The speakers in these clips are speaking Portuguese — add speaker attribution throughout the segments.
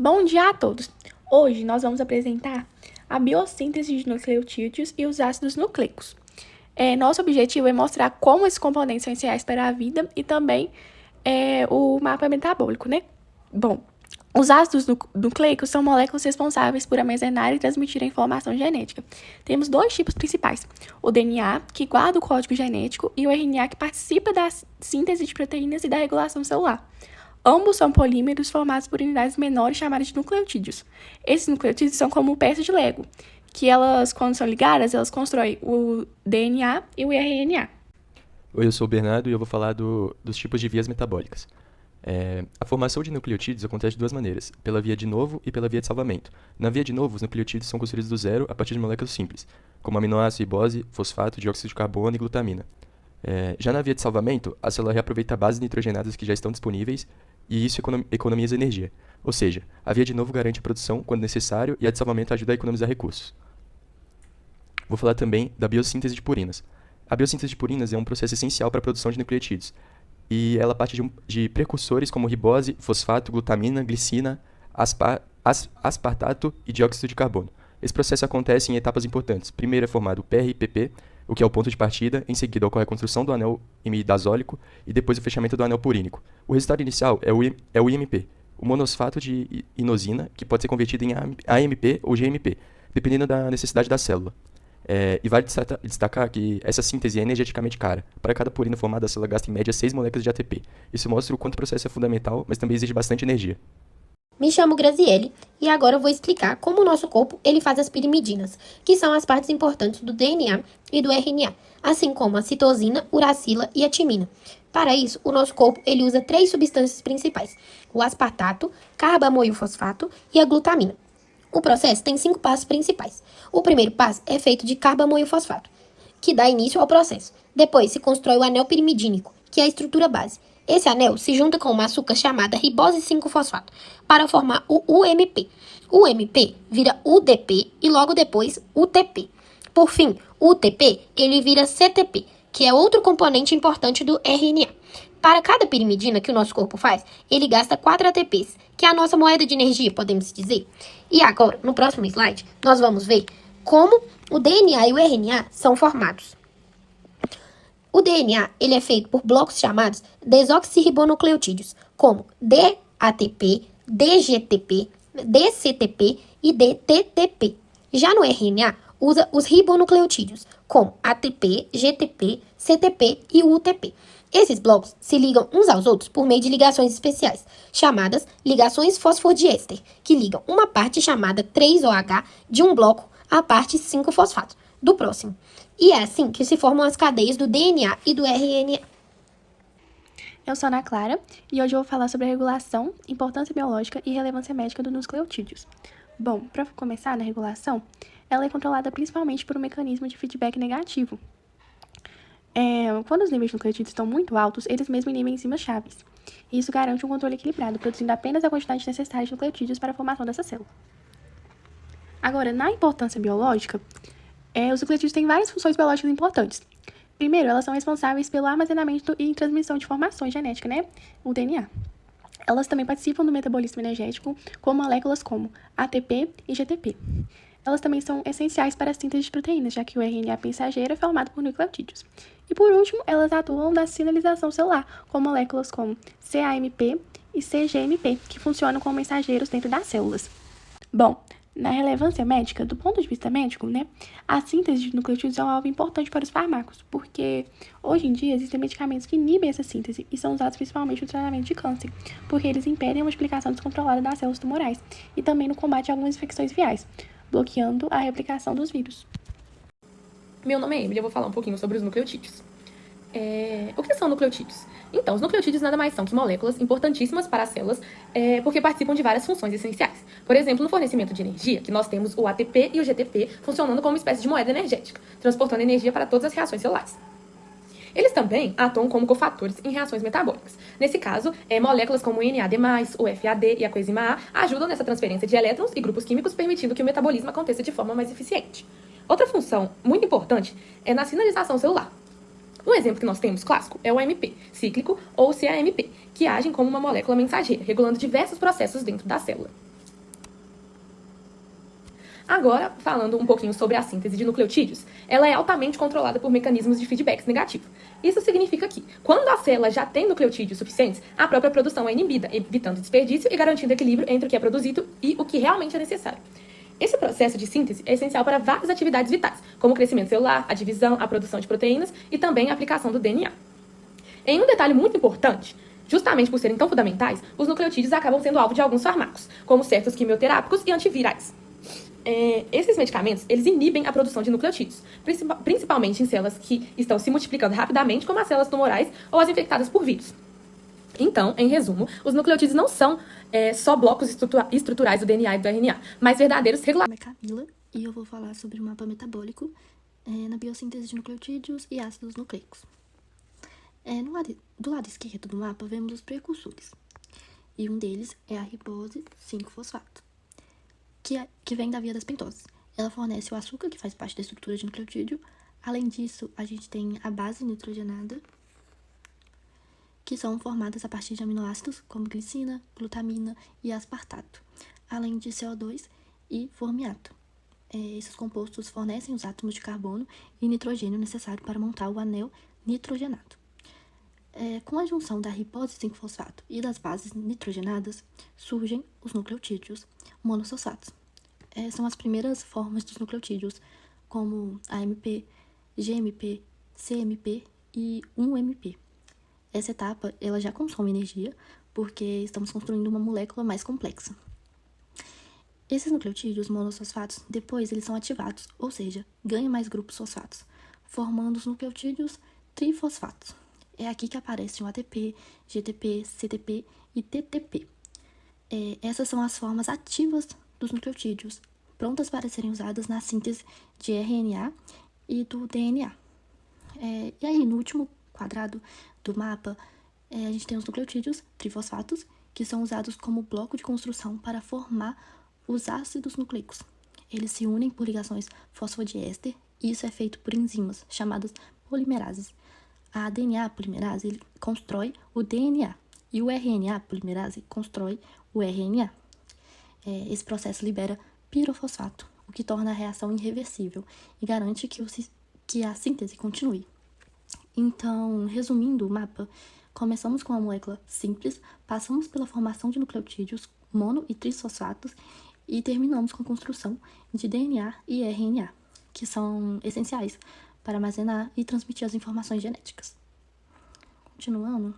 Speaker 1: Bom dia a todos! Hoje nós vamos apresentar a biossíntese de nucleotídeos e os ácidos nucleicos. Nosso objetivo é mostrar como esses componentes são essenciais para a vida e também o mapa metabólico, né? Bom, os ácidos nucleicos são moléculas responsáveis por armazenar e transmitir a informação genética. Temos dois tipos principais: o DNA, que guarda o código genético, e o RNA, que participa da síntese de proteínas e da regulação celular. Ambos são polímeros formados por unidades menores chamadas de nucleotídeos. Esses nucleotídeos são como peças de Lego, que elas, quando são ligadas, elas constroem o DNA e o RNA.
Speaker 2: Oi, eu sou o Bernardo e eu vou falar dos tipos de vias metabólicas. A formação de nucleotídeos acontece de duas maneiras, pela via de novo e pela via de salvamento. Na via de novo, os nucleotídeos são construídos do zero a partir de moléculas simples, como aminoácido, ribose, fosfato, dióxido de carbono e glutamina. Já na via de salvamento, a célula reaproveita bases nitrogenadas que já estão disponíveis e isso economiza energia. Ou seja, a via de novo garante a produção quando necessário e a de salvamento ajuda a economizar recursos. Vou falar também da biossíntese de purinas. A biossíntese de purinas é um processo essencial para a produção de nucleotídeos, e ela parte de precursores como ribose, fosfato, glutamina, glicina, aspartato e dióxido de carbono. Esse processo acontece em etapas importantes. Primeiro é formado o PRPP, o que é o ponto de partida, em seguida ocorre a construção do anel imidazólico e depois o fechamento do anel purínico. O resultado inicial é o IMP, o monosfato de inosina, que pode ser convertido em AMP ou GMP, dependendo da necessidade da célula. E vale destacar que essa síntese é energeticamente cara. Para cada purina formada, a célula gasta em média 6 moléculas de ATP. Isso mostra o quanto o processo é fundamental, mas também exige bastante energia.
Speaker 3: Me chamo Graziele e agora eu vou explicar como o nosso corpo ele faz as pirimidinas, que são as partes importantes do DNA e do RNA, assim como a citosina, uracila e a timina. Para isso, o nosso corpo ele usa três substâncias principais: o aspartato, carbamoilfosfato e a glutamina. O processo tem 5 passos principais. O primeiro passo é feito de carbamoilfosfato, que dá início ao processo. Depois se constrói o anel pirimidínico, que é a estrutura base. Esse anel se junta com uma açúcar chamada ribose 5-fosfato para formar o UMP. O UMP vira UDP e logo depois UTP. Por fim, o UTP ele vira CTP, que é outro componente importante do RNA. Para cada pirimidina que o nosso corpo faz, ele gasta 4 ATPs, que é a nossa moeda de energia, podemos dizer. E agora, no próximo slide, nós vamos ver como o DNA e o RNA são formados. O DNA ele é feito por blocos chamados desoxirribonucleotídeos, como DATP, DGTP, DCTP e DTTP. Já no RNA, usa os ribonucleotídeos, como ATP, GTP, CTP e UTP. Esses blocos se ligam uns aos outros por meio de ligações especiais, chamadas ligações fosfodiéster, que ligam uma parte chamada 3OH de um bloco à parte 5-fosfato do próximo. E é assim que se formam as cadeias do DNA e do RNA.
Speaker 1: Eu sou Ana Clara e hoje eu vou falar sobre a regulação, importância biológica e relevância médica dos nucleotídeos. Bom, para começar na regulação, ela é controlada principalmente por um mecanismo de feedback negativo. Quando os níveis de nucleotídeos estão muito altos, eles mesmos inibem enzimas chaves. Isso garante um controle equilibrado, produzindo apenas a quantidade necessária de nucleotídeos para a formação dessa célula. Agora, na importância biológica, os nucleotídeos têm várias funções biológicas importantes. Primeiro, elas são responsáveis pelo armazenamento e transmissão de informações genéticas, né? O DNA. Elas também participam do metabolismo energético com moléculas como ATP e GTP. Elas também são essenciais para a síntese de proteínas, já que o RNA mensageiro é formado por nucleotídeos. E por último, elas atuam na sinalização celular, com moléculas como CAMP e CGMP, que funcionam como mensageiros dentro das células. Bom, na relevância médica, do ponto de vista médico, né, a síntese de nucleotídeos é um alvo importante para os fármacos, porque hoje em dia existem medicamentos que inibem essa síntese e são usados principalmente no tratamento de câncer, porque eles impedem a multiplicação descontrolada das células tumorais e também no combate a algumas infecções virais, bloqueando a replicação dos vírus.
Speaker 4: Meu nome é Emily, eu vou falar um pouquinho sobre os nucleotídeos. O que são nucleotídeos? Então, os nucleotídeos nada mais são que moléculas importantíssimas para as células, porque participam de várias funções essenciais. Por exemplo, no fornecimento de energia, que nós temos o ATP e o GTP funcionando como uma espécie de moeda energética, transportando energia para todas as reações celulares. Eles também atuam como cofatores em reações metabólicas. Nesse caso, moléculas como o NAD+, o FAD e a coenzima A ajudam nessa transferência de elétrons e grupos químicos, permitindo que o metabolismo aconteça de forma mais eficiente. Outra função muito importante é na sinalização celular. Um exemplo que nós temos clássico é o AMP, cíclico ou CAMP, que agem como uma molécula mensageira, regulando diversos processos dentro da célula. Agora, falando um pouquinho sobre a síntese de nucleotídeos, ela é altamente controlada por mecanismos de feedbacks negativos. Isso significa que, quando a célula já tem nucleotídeos suficientes, a própria produção é inibida, evitando desperdício e garantindo equilíbrio entre o que é produzido e o que realmente é necessário. Esse processo de síntese é essencial para várias atividades vitais, como o crescimento celular, a divisão, a produção de proteínas e também a aplicação do DNA. Em um detalhe muito importante, justamente por serem tão fundamentais, os nucleotídeos acabam sendo alvo de alguns fármacos, como certos quimioterápicos e antivirais. Esses medicamentos, eles inibem a produção de nucleotídeos, principalmente em células que estão se multiplicando rapidamente, como as células tumorais ou as infectadas por vírus. Então, em resumo, os nucleotídeos não são só blocos estruturais do DNA e do RNA, mas verdadeiros reguladores.
Speaker 5: Meu nome é Camila e eu vou falar sobre o mapa metabólico na biossíntese de nucleotídeos e ácidos nucleicos. Do lado esquerdo do mapa vemos os precursores, e um deles é a ribose 5-fosfato, que vem da via das pentoses. Ela fornece o açúcar, que faz parte da estrutura de nucleotídeo. Além disso, a gente tem a base nitrogenada, que são formadas a partir de aminoácidos como glicina, glutamina e aspartato, além de CO2 e formiato. Esses compostos fornecem os átomos de carbono e nitrogênio necessários para montar o anel nitrogenado. Com a junção da ribose 5-fosfato e das bases nitrogenadas, surgem os nucleotídeos monossosfatos. São as primeiras formas dos nucleotídeos, como AMP, GMP, CMP e 1MP. Essa etapa ela já consome energia, porque estamos construindo uma molécula mais complexa. Esses nucleotídeos monossosfatos, depois eles são ativados, ou seja, ganham mais grupos fosfatos, formando os nucleotídeos trifosfatos. É aqui que aparecem o ATP, GTP, CTP e TTP. Essas são as formas ativas dos nucleotídeos, prontas para serem usadas na síntese de RNA e do DNA. E aí, no último quadrado do mapa, a gente tem os nucleotídeos trifosfatos, que são usados como bloco de construção para formar os ácidos nucleicos. Eles se unem por ligações fosfodiéster, e isso é feito por enzimas chamadas polimerases. A DNA polimerase ele constrói o DNA e o RNA polimerase constrói o RNA. Esse processo libera pirofosfato, o que torna a reação irreversível e garante que a síntese continue. Então, resumindo o mapa, começamos com uma molécula simples, passamos pela formação de nucleotídeos mono e trisfosfatos e terminamos com a construção de DNA e RNA, que são essenciais para armazenar e transmitir as informações genéticas. Continuando,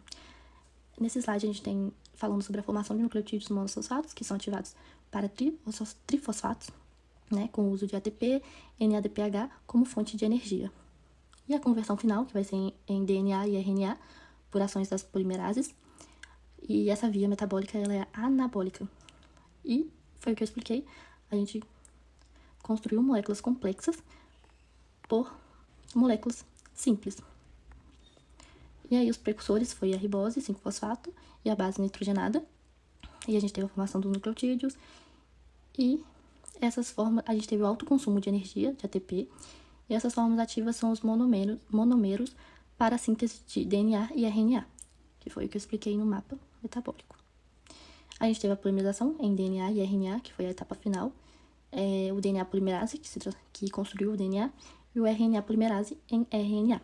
Speaker 5: nesse slide a gente tem falando sobre a formação de nucleotídeos monossosfatos, que são ativados para trifosfatos, com o uso de ATP, NADPH como fonte de energia. E a conversão final, que vai ser em DNA e RNA, por ações das polimerases. E essa via metabólica ela é anabólica. E foi o que eu expliquei, a gente construiu moléculas complexas por moléculas simples. E aí os precursores foi a ribose 5-fosfato e a base nitrogenada. E a gente teve a formação dos nucleotídeos. E essas formas, a gente teve o alto consumo de energia, de ATP. E essas formas ativas são os monomeros para a síntese de DNA e RNA, que foi o que eu expliquei no mapa metabólico. A gente teve a polimerização em DNA e RNA, que foi a etapa final. O DNA polimerase, que construiu o DNA, e o RNA polimerase em RNA.